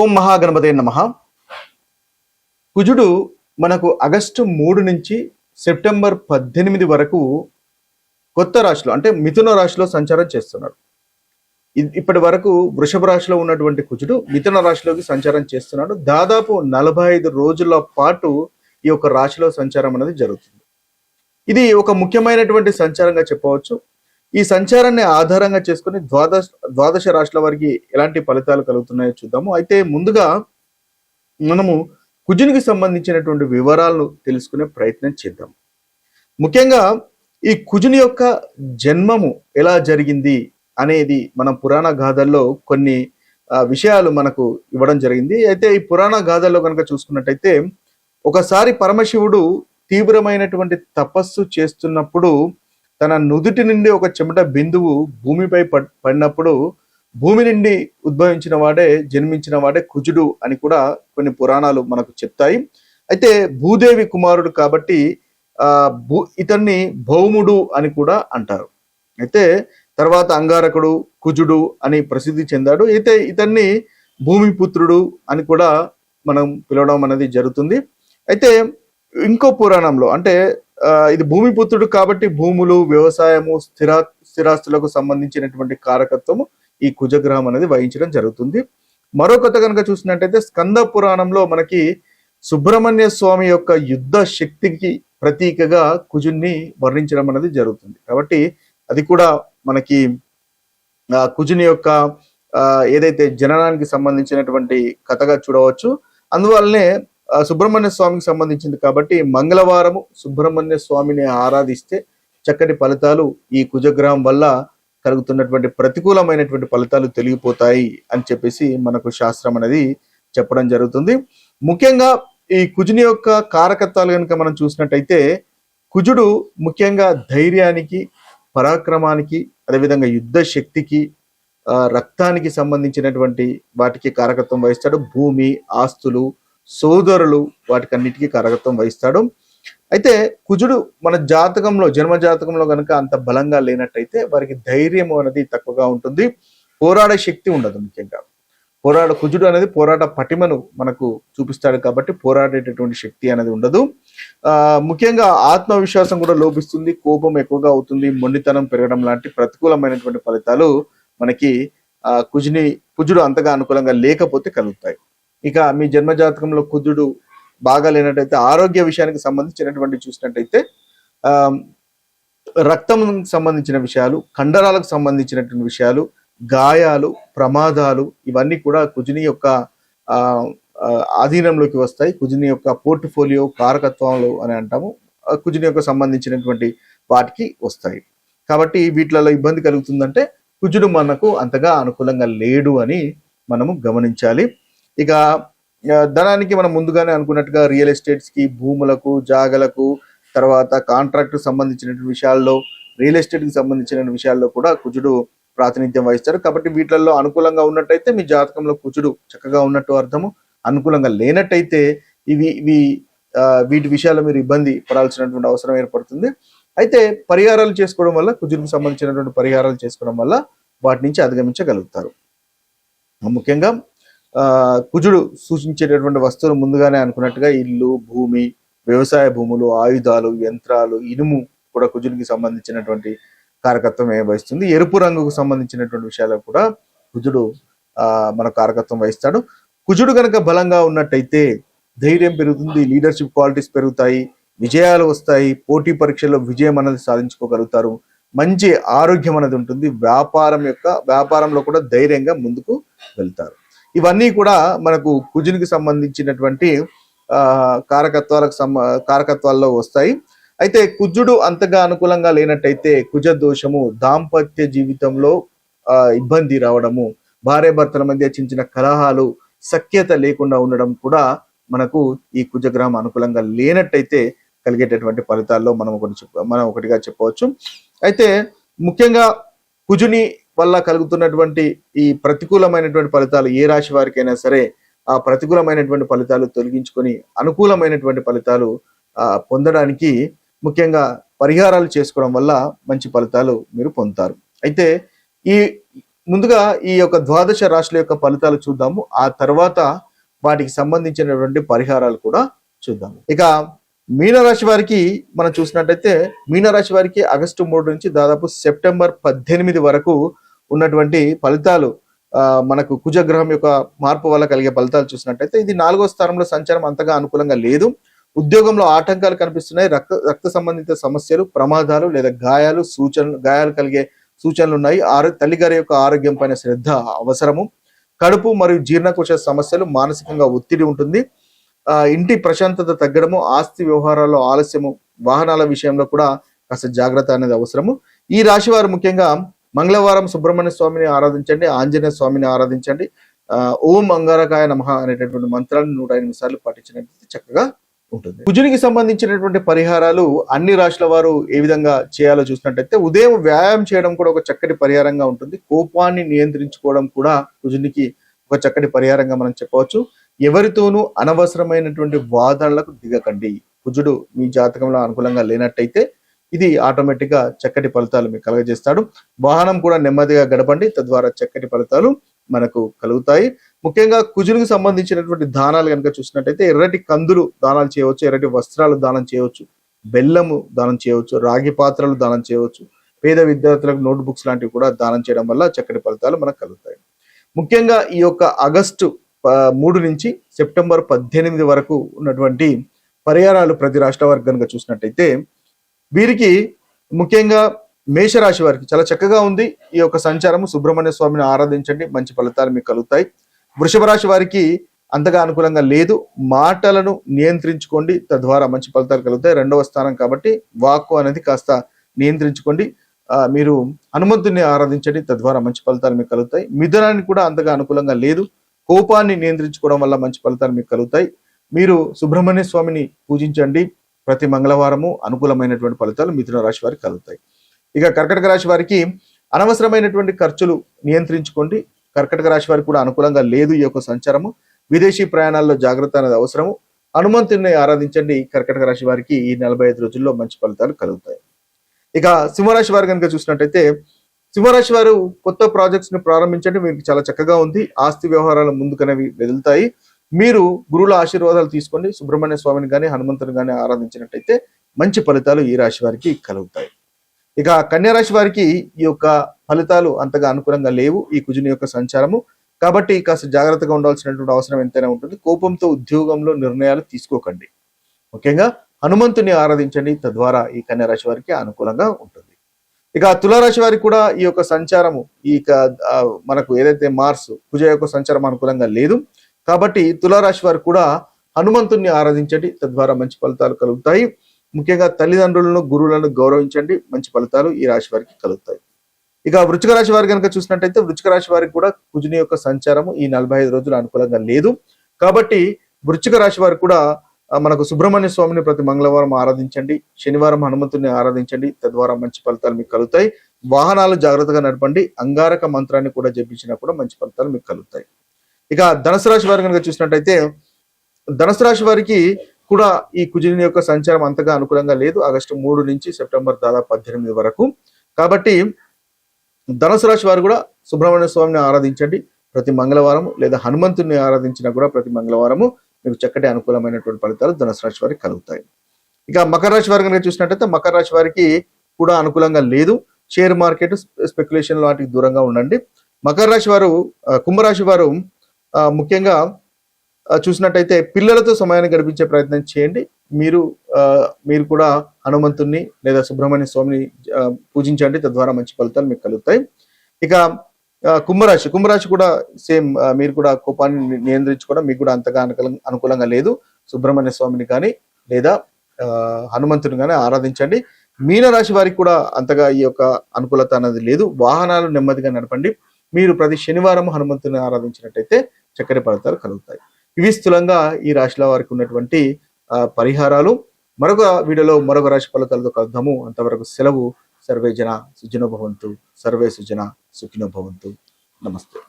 ఓం మహాగణపతే నమః. కుజుడు మనకు ఆగస్టు 3 నుంచి సెప్టెంబర్ 18 వరకు కొత్త రాశిలో అంటే మిథున రాశిలో సంచారం చేస్తున్నాడు. ఇప్పటి వరకు వృషభ రాశిలో ఉన్నటువంటి కుజుడు మిథున రాశిలోకి సంచారం చేస్తున్నాడు. దాదాపు 45 రోజుల పాటు ఈ యొక్క రాశిలో సంచారం అనేది జరుగుతుంది. ఇది ఒక ముఖ్యమైనటువంటి సంచారంగా చెప్పవచ్చు. ఈ సంచారాన్ని ఆధారంగా చేసుకుని ద్వాదశ రాశుల వారికి ఎలాంటి ఫలితాలు కలుగుతున్నాయో చూద్దాము. అయితే ముందుగా మనము కుజునికి సంబంధించినటువంటి వివరాలను తెలుసుకునే ప్రయత్నం చేద్దాం. ముఖ్యంగా ఈ కుజుని యొక్క జన్మము ఎలా జరిగింది అనేది మనం పురాణ గాథల్లో కొన్ని విషయాలు మనకు ఇవ్వడం జరిగింది. అయితే ఈ పురాణ గాథల్లో కనుక చూసుకున్నట్టయితే ఒకసారి పరమశివుడు తీవ్రమైనటువంటి తపస్సు చేస్తున్నప్పుడు తన నుదుటి నుండి ఒక చెమట బిందువు భూమిపై పడినప్పుడు భూమి నుండి ఉద్భవించిన వాడే జన్మించిన వాడే కుజుడు అని కూడా కొన్ని పురాణాలు మనకు చెప్తాయి. అయితే భూదేవి కుమారుడు కాబట్టి ఇతన్ని భౌముడు అని కూడా అంటారు. అయితే తర్వాత అంగారకుడు కుజుడు అని ప్రసిద్ధి చెందాడు. అయితే ఇతన్ని భూమిపుత్రుడు అని కూడా మనం పిలవడం అనేది జరుగుతుంది. అయితే ఇంకో పురాణంలో అంటే ఇది భూమిపుత్రుడు కాబట్టి భూములు, వ్యవసాయము, స్థిరాస్తులకు సంబంధించినటువంటి కారకత్వము ఈ కుజగ్రహం అనేది వహించడం జరుగుతుంది. మరో కథ కనుక చూసినట్టయితే స్కంద పురాణంలో మనకి సుబ్రహ్మణ్య స్వామి యొక్క యుద్ధ శక్తికి ప్రతీకగా కుజున్ని వర్ణించడం అనేది జరుగుతుంది. కాబట్టి అది కూడా మనకి కుజుని యొక్క ఏదైతే జననానికి సంబంధించినటువంటి కథగా చూడవచ్చు. అందువల్లనే సుబ్రహ్మణ్య స్వామికి సంబంధించింది కాబట్టి మంగళవారము సుబ్రహ్మణ్య స్వామిని ఆరాధిస్తే చక్కటి ఫలితాలు ఈ కుజగ్రహం వల్ల కలుగుతున్నటువంటి ప్రతికూలమైనటువంటి ఫలితాలు తొలగిపోతాయి అని చెప్పేసి మనకు శాస్త్రం అనేది చెప్పడం జరుగుతుంది. ముఖ్యంగా ఈ కుజుని యొక్క కారకత్వాలు కనుక మనం చూసినట్టయితే కుజుడు ముఖ్యంగా ధైర్యానికి, పరాక్రమానికి, అదేవిధంగా యుద్ధ శక్తికి, రక్తానికి సంబంధించినటువంటి వాటికి కారకత్వం వహిస్తాడు. భూమి, ఆస్తులు, సోదరులు వాటికన్నిటికీ కారకత్వం వహిస్తాడు. అయితే కుజుడు మన జాతకంలో జన్మ జాతకంలో కనుక అంత బలంగా లేనట్టయితే వారికి ధైర్యం అనేది తక్కువగా ఉంటుంది, పోరాడే శక్తి ఉండదు. ముఖ్యంగా కుజుడు అనేది పోరాట పటిమను మనకు చూపిస్తాడు కాబట్టి పోరాడేటటువంటి శక్తి అనేది ఉండదు. ముఖ్యంగా ఆత్మవిశ్వాసం కూడా లోపిస్తుంది, కోపం ఎక్కువగా అవుతుంది, మొండితనం పెరగడం లాంటి ప్రతికూలమైనటువంటి ఫలితాలు మనకి కుజుడు అంతగా అనుకూలంగా లేకపోతే కలుగుతాయి. ఇక మీ జన్మ జాతకంలో కుజుడు బాగా లేనట్టయితే ఆరోగ్య విషయానికి సంబంధించినటువంటి చూసినట్టయితే రక్తం సంబంధించిన విషయాలు, కండరాలకు సంబంధించినటువంటి విషయాలు, గాయాలు, ప్రమాదాలు ఇవన్నీ కూడా కుజుని యొక్క ఆధీనంలోకి వస్తాయి. కుజుని యొక్క పోర్ట్ఫోలియో కారకత్వాలు అని అంటాము. కుజుని యొక్క సంబంధించినటువంటి వాటికి వస్తాయి. కాబట్టి వీటిలలో ఇబ్బంది కలుగుతుందంటే కుజుడు మనకు అంతగా అనుకూలంగా లేడు అని మనము గమనించాలి. ఇక ధనానికి మనం ముందుగానే అనుకున్నట్టుగా రియల్ ఎస్టేట్స్ కి, భూములకు, జాగలకు, తర్వాత కాంట్రాక్ట్ సంబంధించినటువంటి విషయాల్లో, రియల్ ఎస్టేట్ కి సంబంధించిన విషయాల్లో కూడా కుజుడు ప్రాతినిధ్యం వహిస్తారు. కాబట్టి వీటిల్లో అనుకూలంగా ఉన్నట్టయితే మీ జాతకంలో కుజుడు చక్కగా ఉన్నట్టు అర్థము. అనుకూలంగా లేనట్టయితే వీటి విషయాల్లో మీరు ఇబ్బంది పడాల్సినటువంటి అవసరం ఏర్పడుతుంది. అయితే పరిహారాలు చేసుకోవడం వల్ల, కుజుడికి సంబంధించినటువంటి పరిహారాలు చేసుకోవడం వల్ల వాటి నుంచి అధిగమించగలుగుతారు. ముఖ్యంగా కుజుడు సూచించేటటువంటి వస్తువులు ముందుగానే అనుకున్నట్టుగా ఇల్లు, భూమి, వ్యవసాయ భూములు, ఆయుధాలు, యంత్రాలు, ఇనుము కూడా కుజుడికి సంబంధించినటువంటి కారకత్వం వహిస్తుంది. ఎరుపు రంగుకు సంబంధించినటువంటి విషయాలకు కూడా కుజుడు మన కారకత్వం వహిస్తాడు. కుజుడు కనుక బలంగా ఉన్నట్టయితే ధైర్యం పెరుగుతుంది, లీడర్షిప్ క్వాలిటీస్ పెరుగుతాయి, విజయాలు వస్తాయి, పోటీ పరీక్షల్లో విజయం అనేది సాధించుకోగలుగుతారు, మంచి ఆరోగ్యం అనేది ఉంటుంది, వ్యాపారంలో కూడా ధైర్యంగా ముందుకు వెళ్తారు. ఇవన్నీ కూడా మనకు కుజునికి సంబంధించినటువంటి కారకత్వాల్లో వస్తాయి. అయితే కుజుడు అంతగా అనుకూలంగా లేనట్టయితే కుజ దోషము, దాంపత్య జీవితంలో ఇబ్బంది రావడము, భార్యాభర్తల మధ్య చిన్న కలహాలు, సఖ్యత లేకుండా ఉండడం కూడా మనకు ఈ కుజగ్రహం అనుకూలంగా లేనట్టయితే కలిగేటటువంటి ఫలితాల్లో మనం ఒకటిగా చెప్పవచ్చు. అయితే ముఖ్యంగా కుజుని వల్ల కలుగుతున్నటువంటి ఈ ప్రతికూలమైనటువంటి ఫలితాలు ఏ రాశి వారికైనా సరే ఆ ప్రతికూలమైనటువంటి ఫలితాలు తొలగించుకొని అనుకూలమైనటువంటి ఫలితాలు పొందడానికి ముఖ్యంగా పరిహారాలు చేసుకోవడం వల్ల మంచి ఫలితాలు మీరు పొందుతారు. అయితే ఈ ముందుగా ఈ యొక్క ద్వాదశ రాశుల యొక్క ఫలితాలు చూద్దాము. ఆ తర్వాత వాటికి సంబంధించినటువంటి పరిహారాలు కూడా చూద్దాము. ఇక మీనరాశి వారికి మనం చూసినట్టయితే మీనరాశి వారికి ఆగస్టు 3 నుంచి దాదాపు సెప్టెంబర్ 18 వరకు ఉన్నటువంటి ఫలితాలు మనకు కుజగ్రహం యొక్క మార్పు వల్ల కలిగే ఫలితాలు చూసినట్టయితే ఇది 4వ స్థానంలో సంచారం అంతగా అనుకూలంగా లేదు. ఉద్యోగంలో ఆటంకాలు కనిపిస్తున్నాయి. రక్త సంబంధిత సమస్యలు, ప్రమాదాలు లేదా గాయాలు కలిగే సూచనలు ఉన్నాయి. తల్లిగారి యొక్క ఆరోగ్యం పైన శ్రద్ధ అవసరము. కడుపు మరియు జీర్ణకోశ సమస్యలు, మానసికంగా ఒత్తిడి ఉంటుంది. ఇంటి ప్రశాంతత తగ్గడము, ఆస్తి వ్యవహారాల్లో ఆలస్యము, వాహనాల విషయంలో కూడా కాస్త జాగ్రత్త అనేది అవసరము. ఈ రాశి వారు ముఖ్యంగా మంగళవారం సుబ్రహ్మణ్య స్వామిని ఆరాధించండి, ఆంజనేయ స్వామిని ఆరాధించండి. ఓం అంగారకాయ నమః అనేటటువంటి మంత్రాన్ని 108 సార్లు పాటించినట్లయితే చక్కగా ఉంటుంది. కుజునికి సంబంధించినటువంటి పరిహారాలు అన్ని రాశుల వారు ఏ విధంగా చేయాలో చూసినట్టయితే ఉదయం వ్యాయామం చేయడం కూడా ఒక చక్కటి పరిహారంగా ఉంటుంది. కోపాన్ని నియంత్రించుకోవడం కూడా కుజునికి ఒక చక్కటి పరిహారంగా మనం చెప్పవచ్చు. ఎవరితోనూ అనవసరమైనటువంటి వాదనలకు దిగకండి. కుజుడు మీ జాతకంలో అనుకూలంగా లేనట్టయితే ఇది ఆటోమేటిక్ గా చక్కటి ఫలితాలు మీకు కలుగజేస్తాడు. వాహనం కూడా నెమ్మదిగా గడపండి, తద్వారా చక్కటి ఫలితాలు మనకు కలుగుతాయి. ముఖ్యంగా కుజునికి సంబంధించినటువంటి దానాలు కనుక చూసినట్టయితే ఎర్రటి కందులు దానాలు చేయవచ్చు, ఎర్రటి వస్త్రాలు దానం చేయవచ్చు, బెల్లము దానం చేయవచ్చు, రాగి పాత్రలు దానం చేయవచ్చు, పేద విద్యార్థులకు నోట్ బుక్స్ లాంటివి కూడా దానం చేయడం వల్ల చక్కటి ఫలితాలు మనకు కలుగుతాయి. ముఖ్యంగా ఈ యొక్క ఆగస్టు 3 నుంచి సెప్టెంబర్ 18 వరకు ఉన్నటువంటి పరిహారాలు ప్రతి రాష్ట్ర వారికి కనుక చూసినట్టయితే వీరికి ముఖ్యంగా మేషరాశి వారికి చాలా చక్కగా ఉంది. ఈ యొక్క సంచారము సుబ్రహ్మణ్య స్వామిని ఆరాధించండి, మంచి ఫలితాలు మీకు కలుగుతాయి. వృషభ రాశి వారికి అంతగా అనుకూలంగా లేదు. మాటలను నియంత్రించుకోండి, తద్వారా మంచి ఫలితాలు కలుగుతాయి. 2వ స్థానం కాబట్టి వాక్కు అనేది కాస్త నియంత్రించుకోండి. మీరు హనుమంతుని ఆరాధించండి, తద్వారా మంచి ఫలితాలు మీకు కలుగుతాయి. మిథునానికి కూడా అంతగా అనుకూలంగా లేదు. కోపాన్ని నియంత్రించుకోవడం వల్ల మంచి ఫలితాలు మీకు కలుగుతాయి. మీరు సుబ్రహ్మణ్య స్వామిని పూజించండి. ప్రతి మంగళవారము అనుకూలమైనటువంటి ఫలితాలు మిథున రాశి వారికి కలుగుతాయి. ఇక కర్కటక రాశి వారికి అనవసరమైనటువంటి ఖర్చులు నియంత్రించుకోండి. కర్కటక రాశి వారికి కూడా అనుకూలంగా లేదు ఈ యొక్క సంచారము. విదేశీ ప్రయాణాల్లో జాగ్రత్త అనేది అవసరము. హనుమంతుని ఆరాధించండి. కర్కటక రాశి వారికి ఈ 45 రోజుల్లో మంచి ఫలితాలు కలుగుతాయి. ఇక సింహరాశి వారు కనుక చూసినట్టయితే సింహరాశి వారు కొత్త ప్రాజెక్ట్స్ ని ప్రారంభించండి. మీకు చాలా చక్కగా ఉంది. ఆస్తి వ్యవహారాలు ముందుకనేవి వెళ్తాయి. మీరు గురువుల ఆశీర్వాదాలు తీసుకోండి. సుబ్రహ్మణ్య స్వామిని కానీ హనుమంతుని కానీ ఆరాధించినట్టయితే మంచి ఫలితాలు ఈ రాశి వారికి కలుగుతాయి. ఇక కన్యా రాశి వారికి ఈ యొక్క ఫలితాలు అంతగా అనుకూలంగా లేవు ఈ కుజుని యొక్క సంచారము. కాబట్టి కాస్త జాగ్రత్తగా ఉండాల్సినటువంటి అవసరం ఎంతైనా ఉంటుంది. కోపంతో ఉద్యోగంలో నిర్ణయాలు తీసుకోకండి. ముఖ్యంగా హనుమంతుని ఆరాధించండి, తద్వారా ఈ కన్యా రాశి వారికి అనుకూలంగా ఉంటుంది. ఇక తులారాశి వారికి కూడా ఈ యొక్క సంచారము మనకు ఏదైతే మార్స్ కుజ యొక్క సంచారం అనుకూలంగా లేదు. కాబట్టి తులారాశి వారు కూడా హనుమంతుని ఆరాధించండి, తద్వారా మంచి ఫలితాలు కలుగుతాయి. ముఖ్యంగా తల్లిదండ్రులను, గురువులను గౌరవించండి, మంచి ఫలితాలు ఈ రాశి వారికి కలుగుతాయి. ఇక వృశ్చిక రాశి వారు కనుక చూసినట్టయితే వృశ్చిక రాశి వారికి కూడా కుజుని యొక్క సంచారము ఈ 45 రోజులు అనుకూలంగా లేదు. కాబట్టి వృశ్చిక రాశి వారు కూడా మనకు సుబ్రహ్మణ్య స్వామిని ప్రతి మంగళవారం ఆరాధించండి, శనివారం హనుమంతుని ఆరాధించండి, తద్వారా మంచి ఫలితాలు మీకు కలుగుతాయి. వాహనాలు జాగ్రత్తగా నడపండి. అంగారక మంత్రాన్ని కూడా జపించినా కూడా మంచి ఫలితాలు మీకు కలుగుతాయి. ఇక ధనుసు రాశి వారు కనుక చూసినట్టయితే ధనుసు రాశి వారికి కూడా ఈ కుజుని యొక్క సంచారం అంతగా అనుకూలంగా లేదు. ఆగస్టు 3 నుంచి సెప్టెంబర్ దాదాపు 18 వరకు. కాబట్టి ధనుసు రాశి వారు కూడా సుబ్రహ్మణ్య స్వామిని ఆరాధించండి ప్రతి మంగళవారం, లేదా హనుమంతుని ఆరాధించినా కూడా ప్రతి మంగళవారము మీకు చక్కటి అనుకూలమైనటువంటి ఫలితాలు ధనుసు రాశి వారికి కలుగుతాయి. ఇక మకర రాశి వారు కనుక చూసినట్టయితే మకర రాశి వారికి కూడా అనుకూలంగా లేదు. షేర్ మార్కెట్, స్పెక్యులేషన్ వాటికి దూరంగా ఉండండి. మకర రాశి వారు కుంభరాశి వారు ముఖ్యంగా చూసినట్టయితే పిల్లలతో సమయాన్ని గడిపించే ప్రయత్నం చేయండి. మీరు కూడా హనుమంతుని లేదా సుబ్రహ్మణ్య స్వామిని పూజించండి, తద్వారా మంచి ఫలితాలు మీకు కలుగుతాయి. ఇక కుంభరాశి కూడా సేమ్, మీరు కూడా కోపాన్ని నియంత్రించుకోవడం మీకు కూడా అంతగా అనుకూలంగా లేదు. సుబ్రహ్మణ్య స్వామిని కానీ లేదా హనుమంతుని కానీ ఆరాధించండి. మీనరాశి వారికి కూడా అంతగా ఈ యొక్క అనుకూలత అనేది లేదు. వాహనాలు నెమ్మదిగా నడపండి. మీరు ప్రతి శనివారం హనుమంతుని ఆరాధించినట్టయితే చక్కటి ఫలితాలు కలుగుతాయి. ఇవి స్థూలంగా ఈ రాశిలో వారికి ఉన్నటువంటి పరిహారాలు. మరొక వీడియోలో మరొక రాశి ఫలితాలతో కలుద్దాము. అంతవరకు సెలవు. సర్వే జన సుఖినో భవంతు. సర్వే సుజన సుఖినో భవంతు. నమస్తే.